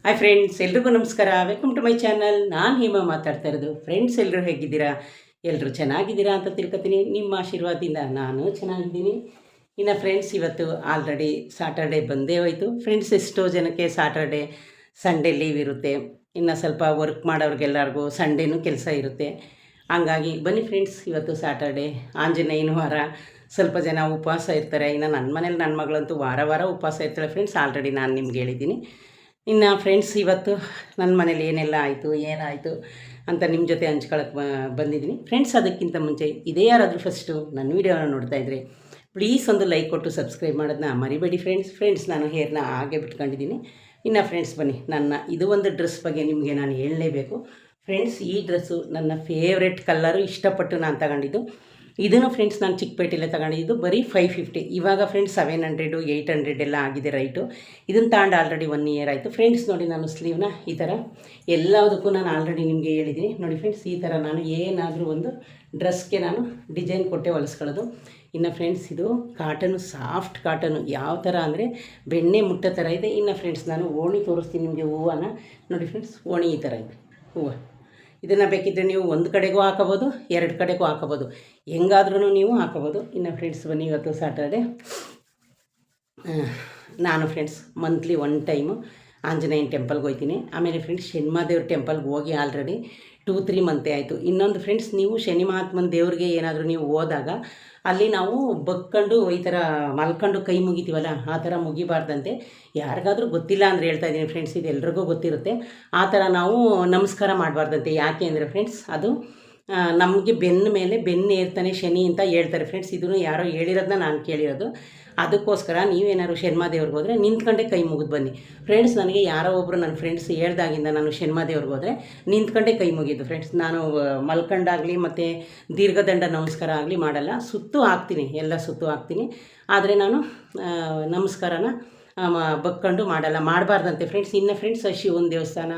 Hi friends, ಎಲ್ರಿಗೂ ನಮಸ್ಕಾರ. Welcome to my channel. ನಾನು ಹೇಮ ಮಾತಾಡ್ತಾ ಇರೋದು. ಫ್ರೆಂಡ್ಸ್, ಎಲ್ಲರೂ ಹೇಗಿದ್ದೀರಾ? ಎಲ್ಲರೂ ಚೆನ್ನಾಗಿದ್ದೀರಾ ಅಂತ ತಿಳ್ಕೊತೀನಿ. ನಿಮ್ಮ ಆಶೀರ್ವಾದದಿಂದ ನಾನು ಚೆನ್ನಾಗಿದ್ದೀನಿ. ಇನ್ನು ಫ್ರೆಂಡ್ಸ್, ಇವತ್ತು ಆಲ್ರೆಡಿ ಸಾಟರ್ಡೆ ಬಂದೇ ಹೋಯಿತು. ಫ್ರೆಂಡ್ಸ್, ಎಷ್ಟೋ ಜನಕ್ಕೆ ಸಾಟರ್ಡೆ ಸಂಡೇ ಲೀವ್ ಇರುತ್ತೆ. ಇನ್ನು ಸ್ವಲ್ಪ ವರ್ಕ್ ಮಾಡೋರಿಗೆಲ್ಲರಿಗೂ ಸಂಡೇನೂ ಕೆಲಸ ಇರುತ್ತೆ. ಹಂಗಾಗಿ ಬನ್ನಿ ಫ್ರೆಂಡ್ಸ್, ಇವತ್ತು ಸಾಟರ್ಡೆ ಆಂಜನೇಯನ ವಾರ. ಸ್ವಲ್ಪ ಜನ ಉಪವಾಸ ಇರ್ತಾರೆ. ಇನ್ನು ನನ್ನ ಮನೇಲಿ ನನ್ನ ಮಗಳಂತೂ ವಾರ ವಾರ ಉಪವಾಸ ಇರ್ತಾಳೆ ಫ್ರೆಂಡ್ಸ್. ಆಲ್ರೆಡಿ ನಾನು ನಿಮ್ಗೆ ಹೇಳಿದ್ದೀನಿ. ಇನ್ನು ಫ್ರೆಂಡ್ಸ್, ಇವತ್ತು ನನ್ನ ಮನೇಲಿ ಏನೆಲ್ಲ ಆಯಿತು, ಏನಾಯಿತು ಅಂತ ನಿಮ್ಮ ಜೊತೆ ಹಂಚ್ಕೊಳಕ್ಕೆ ಬಂದಿದ್ದೀನಿ ಫ್ರೆಂಡ್ಸ್. ಅದಕ್ಕಿಂತ ಮುಂಚೆ ಇದೇ ಯಾರಾದರೂ ಫಸ್ಟು ನನ್ನ ವೀಡಿಯೋನ ನೋಡ್ತಾ ಇದ್ದರೆ ಪ್ಲೀಸ್ ಒಂದು ಲೈಕ್ ಕೊಟ್ಟು ಸಬ್ಸ್ಕ್ರೈಬ್ ಮಾಡೋದನ್ನ ಮರಿಬೇಡಿ ಫ್ರೆಂಡ್ಸ್. ನಾನು ಹೇರ್ನ ಹಾಗೆ ಬಿಟ್ಕೊಂಡಿದ್ದೀನಿ. ಇನ್ನು ಫ್ರೆಂಡ್ಸ್ ಬನ್ನಿ, ಇದು ಒಂದು ಡ್ರೆಸ್ ಬಗ್ಗೆ ನಿಮಗೆ ನಾನು ಹೇಳಲೇಬೇಕು ಫ್ರೆಂಡ್ಸ್. ಈ ಡ್ರೆಸ್ಸು ನನ್ನ ಫೇವ್ರೆಟ್ ಕಲ್ಲರು, ಇಷ್ಟಪಟ್ಟು ನಾನು ತಗೊಂಡಿದ್ದು. ಇದನ್ನು ಫ್ರೆಂಡ್ಸ್ ನಾನು ಚಿಕ್ಕಪೇಟೆಯಲ್ಲೇ ತಗೊಂಡಿದ್ದು ಬರೀ 550. ಇವಾಗ ಫ್ರೆಂಡ್ಸ್ 700 800 ಎಲ್ಲ ಆಗಿದೆ ರೈಟು. ಇದನ್ನು ತಗೊಂಡು ಆಲ್ರೆಡಿ 1 ಇಯರ್ ಆಯಿತು ಫ್ರೆಂಡ್ಸ್. ನೋಡಿ, ನಾನು ಸ್ಲೀವ್ನ ಈ ಥರ ಎಲ್ಲದಕ್ಕೂ ನಾನು ಆಲ್ರೆಡಿ ನಿಮಗೆ ಹೇಳಿದ್ದೀನಿ. ನೋಡಿ ಫ್ರೆಂಡ್ಸ್, ಈ ಥರ ನಾನು ಏನಾದರೂ ಒಂದು ಡ್ರೆಸ್ಗೆ ನಾನು ಡಿಸೈನ್ ಕೊಟ್ಟೆ ಹೊಲಿಸ್ಕೊಳ್ಳೋದು. ಇನ್ನು ಫ್ರೆಂಡ್ಸ್, ಇದು ಕಾಟನು, ಸಾಫ್ಟ್ ಕಾಟನು, ಯಾವ ಥರ ಅಂದರೆ ಬೆಣ್ಣೆ ಮುಟ್ಟೋ ಥರ ಇದೆ. ಇನ್ನು ಫ್ರೆಂಡ್ಸ್, ನಾನು ಓಣಿ ತೋರಿಸ್ತೀನಿ ನಿಮಗೆ. ಹೂವನ ನೋಡಿ ಫ್ರೆಂಡ್ಸ್, ಓಣಿ ಈ ಥರ ಇದೆ ಹೂವು. ಇದನ್ನು ಬೇಕಿದ್ದರೆ ನೀವು ಒಂದು ಕಡೆಗೂ ಹಾಕೋಬೋದು, 2 ಕಡೆಗೂ ಹಾಕೋಬೋದು, ಹೆಂಗಾದ್ರೂ ನೀವು ಹಾಕೋಬೋದು. ಇನ್ನು ಫ್ರೆಂಡ್ಸ್ ಬನ್ನಿ, ಇವತ್ತು ಸಾಟರ್ಡೆ. ನಾನು ಫ್ರೆಂಡ್ಸ್ ಮಂತ್ಲಿ 1 ಟೈಮು ಆಂಜನೇಯನ ಟೆಂಪಲ್ಗೆ ಹೋಗ್ತೀನಿ. ಆಮೇಲೆ ಫ್ರೆಂಡ್ಸ್ ಶನಿಮಹಾದೇವ್ರ ಟೆಂಪಲ್ಗೆ ಹೋಗಿ ಆಲ್ರೆಡಿ 2-3 ಮಂತೆ ಆಯಿತು. ಇನ್ನೊಂದು ಫ್ರೆಂಡ್ಸ್, ನೀವು ಶನಿ ಮಹಾತ್ಮನ ದೇವ್ರಿಗೆ ಏನಾದರೂ ನೀವು ಹೋದಾಗ ಅಲ್ಲಿ ನಾವು ಬಗ್ಕೊಂಡು ಈ ಥರ ಮಲ್ಕೊಂಡು ಕೈ ಮುಗಿತೀವಲ್ಲ, ಆ ಥರ ಮುಗಿಬಾರ್ದಂತೆ. ಯಾರಿಗಾದ್ರೂ ಗೊತ್ತಿಲ್ಲ ಅಂದರೆ ಹೇಳ್ತಾ ಇದ್ದೀನಿ ಫ್ರೆಂಡ್ಸ್, ಇದು ಎಲ್ರಿಗೂ ಗೊತ್ತಿರುತ್ತೆ. ಆ ಥರ ನಾವು ನಮಸ್ಕಾರ ಮಾಡಬಾರ್ದಂತೆ. ಯಾಕೆ ಅಂದರೆ ಫ್ರೆಂಡ್ಸ್, ಅದು ನಮಗೆ ಬೆನ್ನ ಮೇಲೆ ಬೆನ್ನು ಏರ್ತಾನೆ ಶನಿ ಅಂತ ಹೇಳ್ತಾರೆ ಫ್ರೆಂಡ್ಸ್. ಇದನ್ನು ಯಾರೋ ಹೇಳಿರೋದನ್ನ ನಾನು ಕೇಳಿರೋದು. ಅದಕ್ಕೋಸ್ಕರ ನೀವೇನಾದ್ರು ಶನಿಮಹಾದೇವ್ರಿಗೆ ಹೋದರೆ ನಿಂತ್ಕೊಂಡೆ ಕೈ ಮುಗಿದು ಬನ್ನಿ ಫ್ರೆಂಡ್ಸ್. ನನಗೆ ಯಾರೋ ಒಬ್ಬರು ನನ್ನ ಫ್ರೆಂಡ್ಸ್ ಹೇಳ್ದಾಗಿಂದ ನಾನು ಶನಿಮಹಾದೇವ್ರಿಗೆ ಹೋದರೆ ನಿಂತ್ಕೊಂಡೆ ಕೈ ಮುಗಿದ್ದು ಫ್ರೆಂಡ್ಸ್. ನಾನು ಮಲ್ಕೊಂಡಾಗಲಿ ಮತ್ತು ದೀರ್ಘದಂಡ ನಮಸ್ಕಾರ ಆಗಲಿ ಮಾಡಲ್ಲ. ಸುತ್ತು ಹಾಕ್ತೀನಿ, ಎಲ್ಲ ಸುತ್ತು ಹಾಕ್ತೀನಿ. ಆದರೆ ನಾನು ನಮಸ್ಕಾರನ ಬಗ್ಕೊಂಡು ಮಾಡಬಾರ್ದಂತೆ ಫ್ರೆಂಡ್ಸ್. ಇನ್ನು ಫ್ರೆಂಡ್ಸ್, ಶಿವನ ದೇವಸ್ಥಾನ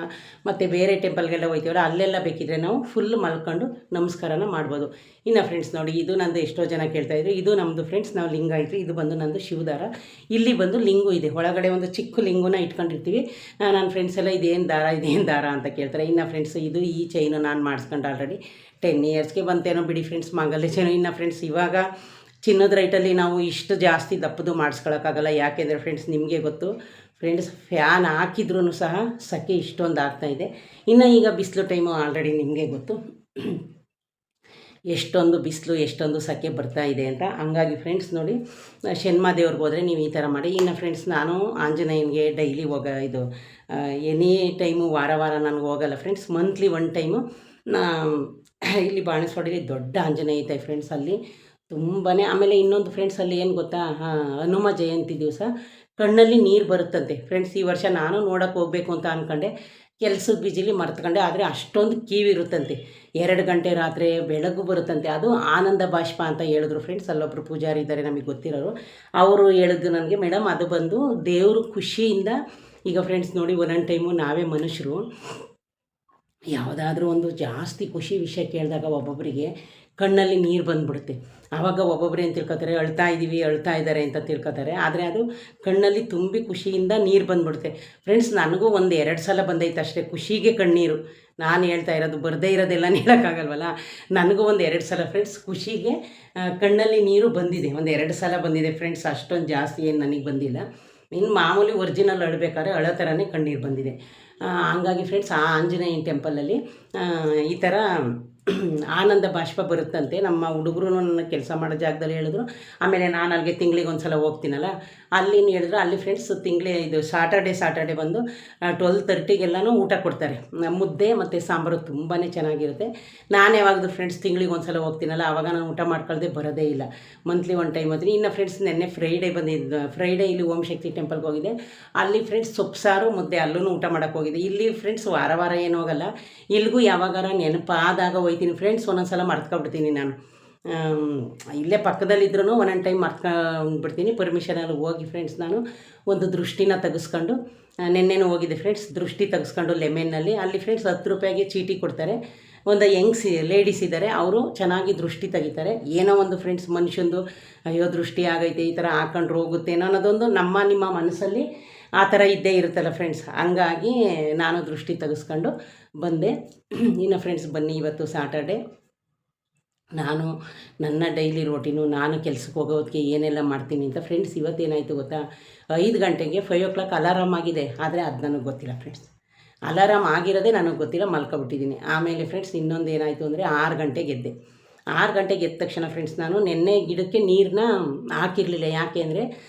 ಮತ್ತು ಬೇರೆ ಟೆಂಪಲ್ಗೆಲ್ಲ ಹೋಗ್ತೀವಲ್ಲ, ಅಲ್ಲೆಲ್ಲ ಬೇಕಿದ್ರೆ ನಾವು ಫುಲ್ ಮಲ್ಕೊಂಡು ನಮಸ್ಕಾರನ ಮಾಡ್ಬೋದು. ಇನ್ನು ಫ್ರೆಂಡ್ಸ್ ನೋಡಿ, ಇದು ನಂದು ಎಷ್ಟೋ ಜನ ಕೇಳ್ತಾಯಿದ್ರು. ಇದು ನಮ್ಮದು ಫ್ರೆಂಡ್ಸ್, ನಾವು ಲಿಂಗ ಇಟ್ರಿ. ಇದು ಬಂದು ನಂದು ಶಿವದಾರ. ಇಲ್ಲಿ ಬಂದು ಲಿಂಗು ಇದೆ, ಒಳಗಡೆ ಒಂದು ಚಿಕ್ಕ ಲಿಂಗುನ ಇಟ್ಕೊಂಡಿರ್ತೀವಿ. ನನ್ನ ಫ್ರೆಂಡ್ಸ್ ಎಲ್ಲ ಇದೇನು ದಾರ ಅಂತ ಕೇಳ್ತಾರೆ. ಇನ್ನು ಫ್ರೆಂಡ್ಸ್, ಇದು ಈ ಚೈನು ನಾನು ಮಾಡಿಸ್ಕೊಂಡು ಆಲ್ರೆಡಿ 10 ಇಯರ್ಸ್ಗೆ ಬಂತೇನೋ ಬಿಡಿ ಫ್ರೆಂಡ್ಸ್, ಮಂಗಲ್ಯ ಚೈನು. ಇನ್ನು ಫ್ರೆಂಡ್ಸ್, ಇವಾಗ ಚಿನ್ನದ ರೈಟಲ್ಲಿ ನಾವು ಇಷ್ಟು ಜಾಸ್ತಿ ದಪ್ಪದು ಮಾಡಿಸ್ಕೊಳಕ್ಕಾಗಲ್ಲ. ಯಾಕೆಂದರೆ ಫ್ರೆಂಡ್ಸ್, ನಿಮಗೆ ಗೊತ್ತು ಫ್ರೆಂಡ್ಸ್, ಫ್ಯಾನ್ ಹಾಕಿದ್ರೂ ಸಹ ಸೆಕೆ ಇಷ್ಟೊಂದು ಆಗ್ತಾಯಿದೆ. ಇನ್ನು ಈಗ ಬಿಸಿಲು ಟೈಮು ಆಲ್ರೆಡಿ ನಿಮಗೆ ಗೊತ್ತು, ಎಷ್ಟೊಂದು ಬಿಸಿಲು, ಎಷ್ಟೊಂದು ಸೆಕೆ ಬರ್ತಾ ಇದೆ ಅಂತ. ಹಂಗಾಗಿ ಫ್ರೆಂಡ್ಸ್ ನೋಡಿ, ಶನಿಮಹಾದೇವ್ರಿಗೆ ಹೋದರೆ ನೀವು ಈ ಥರ ಮಾಡಿ. ಇನ್ನು ಫ್ರೆಂಡ್ಸ್, ನಾನು ಆಂಜನೇಯನಿಗೆ ಡೈಲಿ ಇದು ಎನಿ ಟೈಮು ವಾರ ನನಗೆ ಹೋಗಲ್ಲ ಫ್ರೆಂಡ್ಸ್. ಮಂತ್ಲಿ 1 ಟೈಮು ಇಲ್ಲಿ ಬಾಣಸ್ವಾಡಿಲಿ ದೊಡ್ಡ ಆಂಜನೇಯ ಐತೆ ಫ್ರೆಂಡ್ಸ್. ಅಲ್ಲಿ ತುಂಬಾ. ಆಮೇಲೆ ಇನ್ನೊಂದು ಫ್ರೆಂಡ್ಸ್, ಅಲ್ಲಿ ಏನು ಗೊತ್ತಾ, ಹನುಮ ಜಯಂತಿ ದಿವಸ ಕಣ್ಣಲ್ಲಿ ನೀರು ಬರುತ್ತಂತೆ ಫ್ರೆಂಡ್ಸ್. ಈ ವರ್ಷ ನಾನು ನೋಡೋಕ್ಕೆ ಹೋಗಬೇಕು ಅಂತ ಅಂದ್ಕೊಂಡೆ, ಕೆಲಸದ ಬಿಜಿಲಿ ಮರ್ತ್ಕೊಂಡೆ. ಆದರೆ ಅಷ್ಟೊಂದು ಇರುತ್ತಂತೆ. 2 ಗಂಟೆ ರಾತ್ರಿ ಬೆಳಗು ಬರುತ್ತಂತೆ. ಅದು ಆನಂದ ಬಾಷ್ಪ ಅಂತ ಹೇಳಿದ್ರು ಫ್ರೆಂಡ್ಸ್. ಅಲ್ಲೊಬ್ಬರು ಪೂಜಾರಿ ಇದ್ದಾರೆ ನಮಗೆ ಗೊತ್ತಿರೋರು, ಅವರು ಹೇಳಿದ್ದು ನನಗೆ, ಮೇಡಮ್ ಅದು ಬಂದು ದೇವರು ಖುಷಿಯಿಂದ. ಈಗ ಫ್ರೆಂಡ್ಸ್ ನೋಡಿ, ಒಂದೊಂದು ಟೈಮು ನಾವೇ ಮನುಷ್ಯರು ಯಾವುದಾದ್ರೂ ಒಂದು ಜಾಸ್ತಿ ಖುಷಿ ವಿಷಯ ಕೇಳಿದಾಗ ಒಬ್ಬೊಬ್ಬರಿಗೆ ಕಣ್ಣಲ್ಲಿ ನೀರು ಬಂದುಬಿಡುತ್ತೆ. ಆವಾಗ ಒಬ್ಬೊಬ್ಬರು ಏನು ತಿಳ್ಕೊತಾರೆ, ಅಳ್ತಾ ಇದ್ದಾರೆ ಅಂತ ತಿಳ್ಕೊತಾರೆ. ಆದರೆ ಅದು ಕಣ್ಣಲ್ಲಿ ತುಂಬಿ ಖುಷಿಯಿಂದ ನೀರು ಬಂದುಬಿಡುತ್ತೆ ಫ್ರೆಂಡ್ಸ್. ನನಗೂ 1-2 ಸಲ ಬಂದೈತೆ ಅಷ್ಟೇ ಖುಷಿಗೆ ಕಣ್ಣೀರು. ನಾನು ಹೇಳ್ತಾ ಇರೋದು ಬರದೇ ಇರೋದೆಲ್ಲ ಹೇಳೋಕ್ಕಾಗಲ್ವಲ್ಲ. ನನಗೂ 1-2 ಸಲ ಫ್ರೆಂಡ್ಸ್ ಖುಷಿಗೆ ಕಣ್ಣಲ್ಲಿ ನೀರು ಬಂದಿದೆ. 1-2 ಸಲ ಬಂದಿದೆ ಫ್ರೆಂಡ್ಸ್. ಅಷ್ಟೊಂದು ಜಾಸ್ತಿ ಏನು ನನಗೆ ಬಂದಿಲ್ಲ. ಇನ್ನು ಮಾಮೂಲಿ ಒರಿಜಿನಲ್ ಅಳಬೇಕಾದ್ರೆ ಅಳೋ ಥರನೇ ಕಣ್ಣೀರು ಬಂದಿದೆ. ಹಂಗಾಗಿ ಫ್ರೆಂಡ್ಸ್, ಆ ಆಂಜನೇಯನ ಟೆಂಪಲಲ್ಲಿ ಈ ಥರ ಆನಂದ ಬಾಷ್ಪ ಬರುತ್ತಂತೆ. ನಮ್ಮ ಹುಡುಗರು ನನ್ನ ಕೆಲಸ ಮಾಡೋ ಜಾಗದಲ್ಲಿ ಹೇಳಿದ್ರು. ಆಮೇಲೆ ನಾನು ಅಲ್ಲಿಗೆ ತಿಂಗಳಿಗೆ 1 ಸಲ ಹೋಗ್ತೀನಲ್ಲ, ಅಲ್ಲಿನ ಹೇಳಿದ್ರು. ಅಲ್ಲಿ ಫ್ರೆಂಡ್ಸ್ ಇದು ಸಾಟರ್ಡೆ ಬಂದು 12:30 ಊಟ ಕೊಡ್ತಾರೆ. ಮುದ್ದೆ ಮತ್ತು ಸಾಂಬಾರು ತುಂಬಾ ಚೆನ್ನಾಗಿರುತ್ತೆ. ನಾನು ಯಾವಾಗಲೂ ಫ್ರೆಂಡ್ಸ್ ತಿಂಗಳಿಗೆ 1 ಸಲ ಹೋಗ್ತೀನಲ್ಲ, ಆವಾಗ ನಾನು ಊಟ ಮಾಡ್ಕೊಳ್ದೆ ಬರೋದೇ ಇಲ್ಲ. ಮಂತ್ಲಿ 1 ಟೈಮ್ ಹೋಗ್ತೀನಿ. ಇನ್ನು ಫ್ರೆಂಡ್ಸ್, ನೆನ್ನೆ ಫ್ರೈಡೇ ಇಲ್ಲಿ ಓಂ ಶಕ್ತಿ ಟೆಂಪಲ್ಗೆ ಹೋಗಿದೆ. ಅಲ್ಲಿ ಫ್ರೆಂಡ್ಸ್ ಸೊಪ್ಪು ಸಾರು ಮುದ್ದೆ, ಅಲ್ಲೂ ಊಟ ಮಾಡೋಕ್ಕೆ ಹೋಗಿದೆ. ಇಲ್ಲಿ ಫ್ರೆಂಡ್ಸ್ ವಾರ ಏನು ಹೋಗಲ್ಲ. ಇಲ್ಲಿಗೂ ಯಾವಾಗಾರ ನೆನಪಾದಾಗ ಹೋಗ್ತೀನಿ ಫ್ರೆಂಡ್ಸ್. ಒಂದೊಂದು ಸಲ ಮರ್ತ್ಕೊಬಿಡ್ತೀನಿ ನಾನು. ಇಲ್ಲೇ ಪಕ್ಕದಲ್ಲಿದ್ರೂ ಒಂದೊಂದು ಟೈಮ್ ಮರ್ತ್ಕೊಂಡ್ಬಿಡ್ತೀನಿ. ಪರ್ಮಿಷನಲ್ಲಿ ಹೋಗಿ ಫ್ರೆಂಡ್ಸ್, ನಾನು ಒಂದು ದೃಷ್ಟಿನ ತೆಗೆಸ್ಕೊಂಡು, ನೆನ್ನೆನೂ ಹೋಗಿದ್ದೆ ಫ್ರೆಂಡ್ಸ್, ದೃಷ್ಟಿ ತೆಗೆಸ್ಕೊಂಡು ಲೆಮೆನ್ನಲ್ಲಿ. ಅಲ್ಲಿ ಫ್ರೆಂಡ್ಸ್ 10 ರೂಪಾಯಿಗೆ ಚೀಟಿ ಕೊಡ್ತಾರೆ. ಒಂದು ಲೇಡೀಸ್ ಇದ್ದಾರೆ, ಅವರು ಚೆನ್ನಾಗಿ ದೃಷ್ಟಿ ತೆಗಿತಾರೆ. ಏನೋ ಒಂದು ಫ್ರೆಂಡ್ಸ್, ಮನುಷ್ಯಂದು ಅಯ್ಯೋ ದೃಷ್ಟಿ ಆಗೈತೆ, ಈ ಥರ ಹಾಕೊಂಡ್ರೆ ಹೋಗುತ್ತೆ ಅನ್ನೋದೊಂದು ನಮ್ಮ ನಿಮ್ಮ ಮನಸ್ಸಲ್ಲಿ ಆ ಥರ ಇದ್ದೇ ಇರುತ್ತಲ್ಲ ಫ್ರೆಂಡ್ಸ್. ಹಂಗಾಗಿ ನಾನು ದೃಷ್ಟಿ ತೆಗೆಸ್ಕೊಂಡು ಬಂದೆ. ಇನ್ನು ಫ್ರೆಂಡ್ಸ್ ಬನ್ನಿ, ಇವತ್ತು ಸಾಟರ್ಡೆ. ನಾನು ನನ್ನ ಡೈಲಿ ರೋಟೀನು, ನಾನು ಕೆಲ್ಸಕ್ಕೆ ಹೋಗೋದಕ್ಕೆ ಏನೆಲ್ಲ ಮಾಡ್ತೀನಿ ಅಂತ ಫ್ರೆಂಡ್ಸ್. ಇವತ್ತೇನಾಯಿತು ಗೊತ್ತಾ, 5 ಗಂಟೆಗೆ 5 o'clock ಅಲಾರಾಮ್ ಆಗಿದೆ, ಆದರೆ ಅದು ನನಗೆ ಗೊತ್ತಿಲ್ಲ ಫ್ರೆಂಡ್ಸ್. ಅಲಾರಾಮ್ ಆಗಿರೋದೇ ನನಗೆ ಗೊತ್ತಿಲ್ಲ, ಮಲ್ಕೊಬಿಟ್ಟಿದ್ದೀನಿ. ಆಮೇಲೆ ಫ್ರೆಂಡ್ಸ್ ಇನ್ನೊಂದು ಏನಾಯಿತು ಅಂದರೆ 6 ಗಂಟೆಗೆ ಎದ್ದೆ. 6 ಗಂಟೆಗೆ ಎದ್ದ ತಕ್ಷಣ ಫ್ರೆಂಡ್ಸ್, ನಾನು ನೆನ್ನೆ ಗಿಡಕ್ಕೆ ನೀರನ್ನ ಹಾಕಿರಲಿಲ್ಲ. ಯಾಕೆ ಅಂದರೆ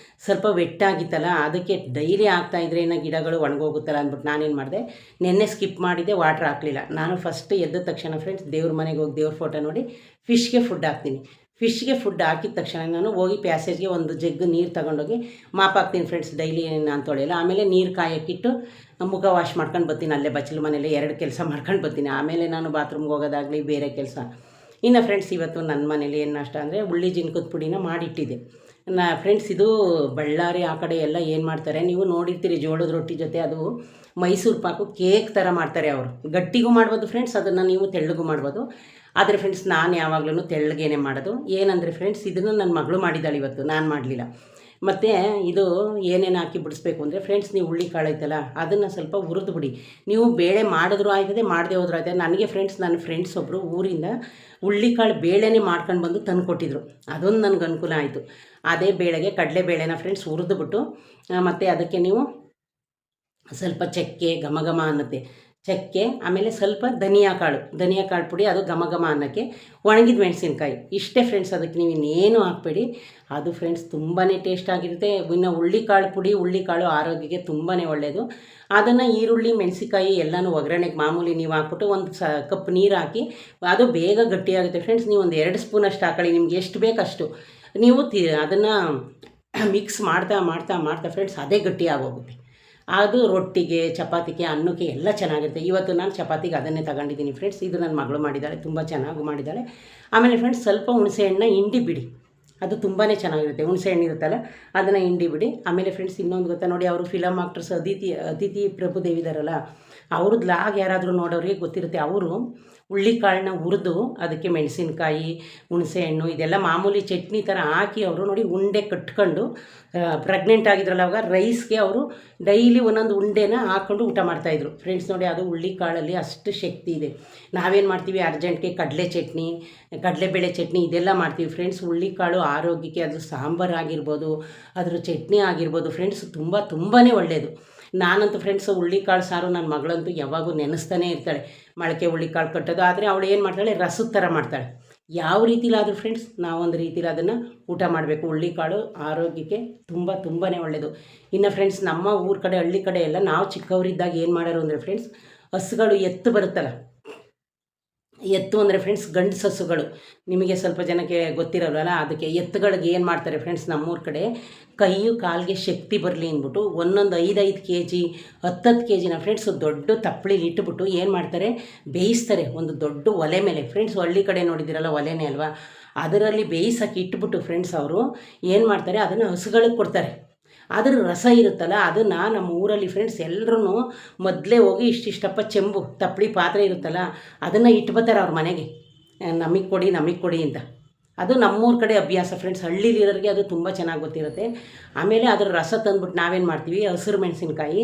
ಸ್ವಲ್ಪ ವೆಟ್ಟಾಗಿತ್ತಲ್ಲ, ಅದಕ್ಕೆ ಡೈಲಿ ಹಾಕ್ತಾಯಿದ್ರೆ ಏನೋ ಗಿಡಗಳು ಒಣಗೋಗುತ್ತಲ್ಲ ಅಂದ್ಬಿಟ್ಟು ನಾನೇನು ಮಾಡಿದೆ, ನೆನ್ನೆ ಸ್ಕಿಪ್ ಮಾಡಿದ್ದೆ, ವಾಟ್ರ್ ಹಾಕಲಿಲ್ಲ. ನಾನು ಫಸ್ಟ್ ಎದ್ದ ತಕ್ಷಣ ಫ್ರೆಂಡ್ಸ್ ದೇವ್ರ ಮನೆಗೆ ಹೋಗಿ ದೇವ್ರ ಫೋಟೋ ನೋಡಿ ಫಿಶ್ಗೆ ಫುಡ್ ಹಾಕ್ತೀನಿ. ಫಿಶ್ಗೆ ಫುಡ್ ಹಾಕಿದ ತಕ್ಷಣ ನಾನು ಹೋಗಿ ಪ್ಯಾಸೇಜ್ಗೆ ಒಂದು ಜಗ್ಗು ನೀರು ತಗೊಂಡೋಗಿ ಮಾಪಾಕ್ತೀನಿ ಫ್ರೆಂಡ್ಸ್. ಡೈಲಿ ನಾನು ತೊಳೆಯಲ್ಲ. ಆಮೇಲೆ ನೀರು ಕಾಯಕ್ಕಿಟ್ಟು ಮುಖ ವಾಶ್ ಮಾಡ್ಕೊಂಡು ಬರ್ತೀನಿ. ಅಲ್ಲೇ ಬಚ್ಚಲು ಮನೇಲಿ 2 ಕೆಲಸ ಮಾಡ್ಕೊಂಡು ಬರ್ತೀನಿ. ಆಮೇಲೆ ನಾನು ಬಾತ್ರೂಮ್ಗೆ ಹೋಗೋದಾಗಲಿ ಬೇರೆ ಕೆಲಸ. ಇನ್ನು ಫ್ರೆಂಡ್ಸ್ ಇವತ್ತು ನನ್ನ ಮನೇಲಿ ಏನು ನಾಷ್ಟ ಅಂದರೆ ಉಳ್ಳಿ ಜಿನ್ಕದ ಪುಡಿನ ಮಾಡಿಟ್ಟಿದ್ದೆ ಫ್ರೆಂಡ್ಸ್. ಇದು ಬಳ್ಳಾರಿ ಆ ಕಡೆ ಎಲ್ಲ ಏನು ಮಾಡ್ತಾರೆ, ನೀವು ನೋಡಿರ್ತೀರಿ, ಜೋಳದ ರೊಟ್ಟಿ ಜೊತೆ ಅದು ಮೈಸೂರು ಪಾಕು ಕೇಕ್ ಥರ ಮಾಡ್ತಾರೆ. ಅವರು ಗಟ್ಟಿಗೂ ಮಾಡ್ಬೋದು ಫ್ರೆಂಡ್ಸ್, ಅದನ್ನು ನೀವು ತೆಳ್ಳಗೂ ಮಾಡ್ಬೋದು. ಆದರೆ ಫ್ರೆಂಡ್ಸ್ ನಾನು ಯಾವಾಗಲೂ ತೆಳ್ಳಗೇನೆ ಮಾಡೋದು. ಏನಂದರೆ ಫ್ರೆಂಡ್ಸ್, ಇದನ್ನು ನನ್ನ ಮಗಳು ಮಾಡಿದ್ದಾಳೆ ಇವತ್ತು, ನಾನು ಮಾಡಲಿಲ್ಲ. ಮತ್ತು ಇದು ಏನೇನು ಹಾಕಿ ಬಿಡಿಸ್ಬೇಕು ಅಂದರೆ ಫ್ರೆಂಡ್ಸ್, ನೀವು ಹುಳ್ಳಿ ಕಾಳು ಐತಲ್ಲ ಅದನ್ನು ಸ್ವಲ್ಪ ಹುರಿದು ಬಿಡಿ. ನೀವು ಬೇಳೆ ಮಾಡಿದ್ರೂ ಆಯ್ತದೆ, ಮಾಡದೆ ಹೋದ್ರೂ ಆಯ್ತದೆ. ನನಗೆ ಫ್ರೆಂಡ್ಸ್, ನನ್ನ ಫ್ರೆಂಡ್ಸ್ ಒಬ್ಬರು ಊರಿಂದ ಹುಳ್ಳಿಕಾಳು ಬೇಳೆನೇ ಮಾಡ್ಕೊಂಡು ಬಂದು ತಂದು ಕೊಟ್ಟಿದ್ರು. ಅದೊಂದು ನನಗೆ ಅನುಕೂಲ ಆಯಿತು. ಅದೇ ಬೇಳೆಗೆ ಕಡಲೆಬೇಳೆನ ಫ್ರೆಂಡ್ಸ್ ಹುರಿದುಬಿಟ್ಟು, ಮತ್ತು ಅದಕ್ಕೆ ನೀವು ಸ್ವಲ್ಪ ಚಕ್ಕೆ ಘಮ ಘಮ ಅನ್ನುತ್ತೆ, ಚಕ್ಕೆ, ಆಮೇಲೆ ಸ್ವಲ್ಪ ಧನಿಯಾ ಕಾಳು ಪುಡಿ, ಅದು ಘಮ ಘಮ ಅನ್ನೋಕ್ಕೆ ಒಣಗಿದ ಮೆಣಸಿನ್ಕಾಯಿ, ಇಷ್ಟೇ ಫ್ರೆಂಡ್ಸ್. ಅದಕ್ಕೆ ನೀವು ಇನ್ನೇನು ಹಾಕಬೇಡಿ. ಅದು ಫ್ರೆಂಡ್ಸ್ ತುಂಬಾ ಟೇಸ್ಟ್ ಆಗಿರುತ್ತೆ. ಇನ್ನು ಹುಳ್ಳಿಕಾಳು ಪುಡಿ, ಹುಳ್ಳಿಕಾಳು ಆರೋಗ್ಯಕ್ಕೆ ತುಂಬಾ ಒಳ್ಳೆಯದು. ಅದನ್ನು ಈರುಳ್ಳಿ ಮೆಣಸಿನ್ಕಾಯಿ ಎಲ್ಲನೂ ಒಗ್ಗರಣೆಗೆ ಮಾಮೂಲಿ ನೀವು ಹಾಕ್ಬಿಟ್ಟು ಒಂದು ಕಪ್ ನೀರು ಹಾಕಿ, ಅದು ಬೇಗ ಗಟ್ಟಿಯಾಗುತ್ತೆ ಫ್ರೆಂಡ್ಸ್. ನೀವು ಒಂದು 2 ಸ್ಪೂನಷ್ಟು ಹಾಕೊಳ್ಳಿ, ನಿಮ್ಗೆ ಎಷ್ಟು ಬೇಕಷ್ಟು. ನೀವು ಅದನ್ನು ಮಿಕ್ಸ್ ಮಾಡ್ತಾ ಫ್ರೆಂಡ್ಸ್ ಅದೇ ಗಟ್ಟಿ ಆಗೋಗುತ್ತೆ. ಅದು ರೊಟ್ಟಿಗೆ, ಚಪಾತಿಗೆ, ಅನ್ನಕ್ಕೆ ಎಲ್ಲ ಚೆನ್ನಾಗಿರುತ್ತೆ. ಇವತ್ತು ನಾನು ಚಪಾತಿಗೆ ಅದನ್ನೇ ತಗೊಂಡಿದ್ದೀನಿ ಫ್ರೆಂಡ್ಸ್. ಇದು ನನ್ನ ಮಗಳು ಮಾಡಿದ್ದಾಳೆ, ತುಂಬ ಚೆನ್ನಾಗಿ ಮಾಡಿದ್ದಾಳೆ. ಆಮೇಲೆ ಫ್ರೆಂಡ್ಸ್ ಸ್ವಲ್ಪ ಹುಣಸೆ ಹಣ್ಣನ್ನ ಹಿಂಡಿ ಬಿಡಿ, ಅದು ತುಂಬಾ ಚೆನ್ನಾಗಿರುತ್ತೆ. ಹುಣಸೆ ಹಣ್ಣು ಇರುತ್ತಲ್ಲ ಅದನ್ನು ಹಿಂಡಿ ಬಿಡಿ. ಆಮೇಲೆ ಫ್ರೆಂಡ್ಸ್ ಇನ್ನೊಂದು ಗೊತ್ತಾ ನೋಡಿ, ಅವರು ಫಿಲಮ್ ಆಕ್ಟ್ರಸ್ ಅದಿತಿ ಪ್ರಭುದೇವಿ ಇದ್ದಾರಲ್ಲ, ಅವ್ರದ್ದು ಲಾಗ್ ಯಾರಾದರೂ ನೋಡೋರಿಗೆ ಗೊತ್ತಿರುತ್ತೆ. ಅವರು ಹುಳ್ಳಿಕಾಳನ್ನ ಹುರಿದು ಅದಕ್ಕೆ ಮೆಣಸಿನ್ಕಾಯಿ, ಹುಣಸೆ ಹಣ್ಣು ಇದೆಲ್ಲ ಮಾಮೂಲಿ ಚಟ್ನಿ ಥರ ಹಾಕಿ ಅವರು ನೋಡಿ ಉಂಡೆ ಕಟ್ಕೊಂಡು, ಪ್ರೆಗ್ನೆಂಟ್ ಆಗಿದ್ರಲ್ಲ ಅವಾಗ ರೈಸ್ಗೆ ಅವರು ಡೈಲಿ ಒಂದೊಂದು ಉಂಡೆನ ಹಾಕ್ಕೊಂಡು ಊಟ ಮಾಡ್ತಾಯಿದ್ರು ಫ್ರೆಂಡ್ಸ್. ನೋಡಿ, ಅದು ಹುಳ್ಳಿಕಾಳಲ್ಲಿ ಅಷ್ಟು ಶಕ್ತಿ ಇದೆ. ನಾವೇನು ಮಾಡ್ತೀವಿ, ಅರ್ಜೆಂಟ್ಗೆ ಕಡಲೆಬೇಳೆ ಚಟ್ನಿ ಇದೆಲ್ಲ ಮಾಡ್ತೀವಿ ಫ್ರೆಂಡ್ಸ್. ಹುಳ್ಳಿಕಾಳು ಆರೋಗ್ಯಕ್ಕೆ, ಅದು ಸಾಂಬಾರು ಆಗಿರ್ಬೋದು, ಅದ್ರ ಚಟ್ನಿ ಆಗಿರ್ಬೋದು ಫ್ರೆಂಡ್ಸ್, ತುಂಬಾ ಒಳ್ಳೆಯದು. ನಾನಂತೂ ಫ್ರೆಂಡ್ಸ್ ಹುಳ್ಳಿಕಾಳು ಸಾರು ನನ್ನ ಮಗಳಂತೂ ಯಾವಾಗೂ ನೆನೆಸ್ತಾನೆ ಇರ್ತಾಳೆ. ಮೊಳಕೆ ಹುಳ್ಳಿಕಾಳು ಕಟ್ಟೋದು. ಆದರೆ ಅವಳು ಏನು ಮಾಡ್ತಾಳೆ, ರಸದ ಥರ ಮಾಡ್ತಾಳೆ. ಯಾವ ರೀತಿಲಾದರೂ ಫ್ರೆಂಡ್ಸ್ ನಾವೊಂದು ರೀತಿಲಿ ಅದನ್ನು ಊಟ ಮಾಡಬೇಕು. ಹುಳ್ಳಿಕಾಳು ಆರೋಗ್ಯಕ್ಕೆ ತುಂಬಾ ಒಳ್ಳೆಯದು. ಇನ್ನು ಫ್ರೆಂಡ್ಸ್ ನಮ್ಮ ಊರ ಕಡೆ, ಹಳ್ಳಿ ಕಡೆ ಎಲ್ಲ ನಾವು ಚಿಕ್ಕವರಿದ್ದಾಗ ಏನು ಮಾಡೋರು ಅಂದರೆ ಫ್ರೆಂಡ್ಸ್, ಹಸುಗಳು ಎತ್ತು ಬರುತ್ತಲ್ಲ, ಎತ್ತು ಅಂದರೆ ಫ್ರೆಂಡ್ಸ್ ಗಂಡು ಹಸುಗಳು, ನಿಮಗೆ ಸ್ವಲ್ಪ ಜನಕ್ಕೆ ಗೊತ್ತಿರೋಲ್ಲ. ಅದಕ್ಕೆ ಎತ್ತುಗಳಿಗೆ ಏನು ಮಾಡ್ತಾರೆ ಫ್ರೆಂಡ್ಸ್, ನಮ್ಮೂರ ಕಡೆ ಕೈಯು ಕಾಲಿಗೆ ಶಕ್ತಿ ಬರಲಿ ಅಂದ್ಬಿಟ್ಟು ಒಂದೊಂದು 5 kg 10 kgನ ಫ್ರೆಂಡ್ಸ್ ದೊಡ್ಡ ತಪ್ಪಳಿಲಿ ಇಟ್ಬಿಟ್ಟು ಏನು ಮಾಡ್ತಾರೆ, ಬೇಯಿಸ್ತಾರೆ ಒಂದು ದೊಡ್ಡ ಒಲೆ ಮೇಲೆ ಫ್ರೆಂಡ್ಸ್. ಹಳ್ಳಿ ಕಡೆ ನೋಡಿದ್ದೀರಲ್ಲ, ಒಲೆನೇ ಅಲ್ವಾ, ಅದರಲ್ಲಿ ಬೇಯಿಸೋಕೆ ಇಟ್ಬಿಟ್ಟು ಫ್ರೆಂಡ್ಸ್ ಅವರು ಏನು ಮಾಡ್ತಾರೆ, ಅದನ್ನು ಹಸುಗಳಿಗೆ ಕೊಡ್ತಾರೆ. ಅದ್ರ ರಸ ಇರುತ್ತಲ್ಲ, ಅದನ್ನು ನಮ್ಮ ಊರಲ್ಲಿ ಫ್ರೆಂಡ್ಸ್ ಎಲ್ಲರೂ ಮೊದಲೇ ಹೋಗಿ ಇಷ್ಟಿಷ್ಟಪ್ಪ ಚೆಂಬು ತಪ್ಪಲಿ ಪಾತ್ರೆ ಇರುತ್ತಲ್ಲ, ಅದನ್ನು ಇಟ್ಬತ್ತಾರೆ ಅವ್ರ ಮನೆಗೆ, ನಮಗೆ ಕೊಡಿ ಅಂತ. ಅದು ನಮ್ಮೂರ ಕಡೆ ಅಭ್ಯಾಸ ಫ್ರೆಂಡ್ಸ್. ಹಳ್ಳಿಲಿರೋರಿಗೆ ಅದು ತುಂಬ ಚೆನ್ನಾಗಿ ಗೊತ್ತಿರುತ್ತೆ. ಆಮೇಲೆ ಅದರ ರಸ ತಂದ್ಬಿಟ್ಟು ನಾವೇನು ಮಾಡ್ತೀವಿ, ಹಸಿರು ಮೆಣಸಿನ್ಕಾಯಿ,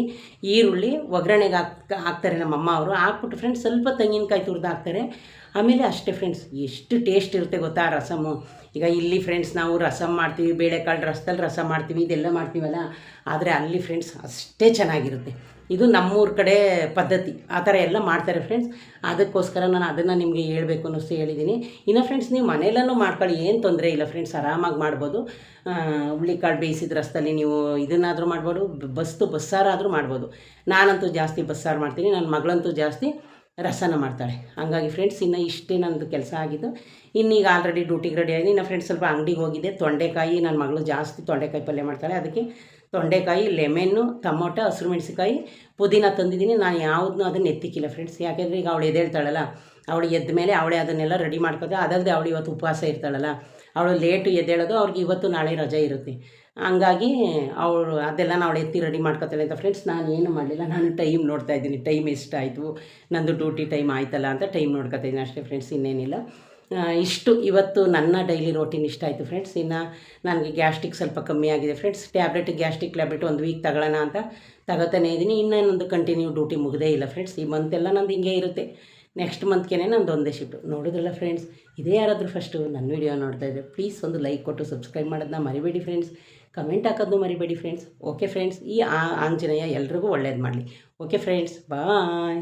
ಈರುಳ್ಳಿ ಒಗ್ಗರಣೆಗೆ ಹಾಕ್ತಾರೆ ನಮ್ಮಮ್ಮ ಅವರು. ಹಾಕ್ಬಿಟ್ಟು ಫ್ರೆಂಡ್ಸ್ ಸ್ವಲ್ಪ ತೆಂಗಿನಕಾಯಿ ತುರಿದು ಹಾಕ್ತಾರೆ. ಆಮೇಲೆ ಅಷ್ಟೇ ಫ್ರೆಂಡ್ಸ್, ಎಷ್ಟು ಟೇಸ್ಟ್ ಇರುತ್ತೆ ಗೊತ್ತಾ ರಸಮ್ಮು. ಈಗ ಇಲ್ಲಿ ಫ್ರೆಂಡ್ಸ್ ನಾವು ರಸಮ್ ಮಾಡ್ತೀವಿ, ಬೇಳೆಕಾಳು ರಸದಲ್ಲಿ ರಸ ಮಾಡ್ತೀವಿ, ಇದೆಲ್ಲ ಮಾಡ್ತೀವಲ್ಲ, ಆದರೆ ಅಲ್ಲಿ ಫ್ರೆಂಡ್ಸ್ ಅಷ್ಟೇ ಚೆನ್ನಾಗಿರುತ್ತೆ. ಇದು ನಮ್ಮೂರ ಕಡೆ ಪದ್ಧತಿ, ಆ ಥರ ಎಲ್ಲ ಮಾಡ್ತಾರೆ ಫ್ರೆಂಡ್ಸ್. ಅದಕ್ಕೋಸ್ಕರ ನಾನು ಅದನ್ನು ನಿಮಗೆ ಹೇಳಬೇಕು ಅನ್ನಿಸ್ತು, ಹೇಳಿದ್ದೀನಿ. ಇನ್ನು ಫ್ರೆಂಡ್ಸ್ ನೀವು ಮನೆಯಲ್ಲೂ ಮಾಡ್ಕೊಳ್ಳಿ, ಏನು ತೊಂದರೆ ಇಲ್ಲ ಫ್ರೆಂಡ್ಸ್, ಆರಾಮಾಗಿ ಮಾಡ್ಬೋದು. ಹುಳ್ಳಿಕಾಳು ಬೇಯಿಸಿದ ರಸದಲ್ಲಿ ನೀವು ಇದನ್ನಾದರೂ ಮಾಡ್ಬೋದು, ಬಸ್ಸಾರಾದರೂ ಮಾಡ್ಬೋದು. ನಾನಂತೂ ಜಾಸ್ತಿ ಬಸ್ಸಾರು ಮಾಡ್ತೀನಿ, ನನ್ನ ಮಗಳಂತೂ ಜಾಸ್ತಿ ರಸನ ಮಾಡ್ತಾಳೆ. ಹಂಗಾಗಿ ಫ್ರೆಂಡ್ಸ್ ಇನ್ನು ಇಷ್ಟೇ ನನ್ನದು ಕೆಲಸ ಆಗಿದ್ದು. ಇನ್ನೀಗ ಆಲ್ರೆಡಿ ಡ್ಯೂಟಿಗೆ ರೆಡಿ ಆಗಿ ಇನ್ನು ಫ್ರೆಂಡ್ಸ್ ಸ್ವಲ್ಪ ಅಂಗಡಿಗೆ ಹೋಗಿದ್ದೆ. ತೊಂಡೆಕಾಯಿ, ನನ್ನ ಮಗಳು ಜಾಸ್ತಿ ತೊಂಡೆಕಾಯಿ ಪಲ್ಯ ಮಾಡ್ತಾಳೆ, ಅದಕ್ಕೆ ತೊಂಡೆಕಾಯಿ, ಲೆಮೆನ್ನು, ಟೊಮೊಟೊ, ಹಸಿರು ಮೆಣಸಿನ್ಕಾಯಿ, ಪುದೀನ ತಂದಿದ್ದೀನಿ. ನಾನು ಯಾವುದನ್ನೂ ಅದನ್ನು ಎತ್ತಿಕ್ಕಿಲ್ಲ ಫ್ರೆಂಡ್ಸ್. ಯಾಕೆಂದರೆ ಈಗ ಅವಳು ಎದ್ದೇಳ್ತಾಳಲ್ಲ, ಅವಳು ಎದ್ದ ಮೇಲೆ ಅವಳೇ ಅದನ್ನೆಲ್ಲ ರೆಡಿ ಮಾಡ್ಕೋದು. ಅದಲ್ಲದೆ ಅವಳು ಇವತ್ತು ಉಪವಾಸ ಇರ್ತಾಳಲ್ಲ, ಅವಳು ಲೇಟು ಎದ್ದೇಳೋದು, ಅವ್ರಿಗೆ ಇವತ್ತು ನಾಳೆ ರಜೆ ಇರುತ್ತೆ. ಹಂಗಾಗಿ ಅವಳು ಅದೆಲ್ಲ ಅವಳು ಎತ್ತಿ ರೆಡಿ ಮಾಡ್ಕೊತಾಳೆ ಅಂತ ಫ್ರೆಂಡ್ಸ್. ನಾನು ಏನು ಮಾಡಲಿಲ್ಲ, ನಾನು ಟೈಮ್ ನೋಡ್ತಾಯಿದ್ದೀನಿ, ಟೈಮ್ ಎಷ್ಟಾಯಿತು, ನಂದು ಡ್ಯೂಟಿ ಟೈಮ್ ಆಯ್ತಲ್ಲ ಅಂತ ಟೈಮ್ ನೋಡ್ಕೊತಾಯಿದ್ದೀನಿ ಅಷ್ಟೇ ಫ್ರೆಂಡ್ಸ್, ಇನ್ನೇನಿಲ್ಲ. ಇಷ್ಟು ಇವತ್ತು ನನ್ನ ಡೈಲಿ ರೋಟೀನ್ ಇಷ್ಟ ಆಯಿತು ಫ್ರೆಂಡ್ಸ್. ಇನ್ನು ನನಗೆ ಗ್ಯಾಸ್ಟ್ರಿಕ್ ಸ್ವಲ್ಪ ಕಮ್ಮಿ ಆಗಿದೆ ಫ್ರೆಂಡ್ಸ್. ಗ್ಯಾಸ್ಟ್ರಿಕ್ ಟ್ಯಾಬ್ಲೆಟ್ 1 ವೀಕ್ ತಗೊಳ್ಳೋಣ ಅಂತ ತಗೋತಾನೆ ಇದ್ದೀನಿ. ಇನ್ನೊಂದು ಕಂಟಿನ್ಯೂ ಡ್ಯೂಟಿ ಮುಗದೇ ಇಲ್ಲ ಫ್ರೆಂಡ್ಸ್. ಈ ಮಂತೆಲ್ಲ ನಂದು ಹಿಂಗೆ ಇರುತ್ತೆ. ನೆಕ್ಸ್ಟ್ ಮಂತ್ಗೆ ನಂದು ಒಂದೇ ಶಿಫ್ಟು. ನೋಡಿದ್ರಲ್ಲ ಫ್ರೆಂಡ್ಸ್, ಇದೇ ಯಾರಾದರೂ ಫಸ್ಟು ನನ್ನ ವೀಡಿಯೋ ನೋಡ್ತಾ ಇದ್ದರೆ ಪ್ಲೀಸ್ ಒಂದು ಲೈಕ್ ಕೊಟ್ಟು ಸಬ್ಸ್ಕ್ರೈಬ್ ಮಾಡೋದನ್ನ ಮರಿಬೇಡಿ ಫ್ರೆಂಡ್ಸ್. ಕಮೆಂಟ್ ಹಾಕೋದನ್ನು ಮರಿಬೇಡಿ ಫ್ರೆಂಡ್ಸ್. ಓಕೆ ಫ್ರೆಂಡ್ಸ್, ಈ ಆಂಜನೇಯ ಎಲ್ರಿಗೂ ಒಳ್ಳೇದು ಮಾಡಲಿ. ಓಕೆ ಫ್ರೆಂಡ್ಸ್, ಬಾಯ್.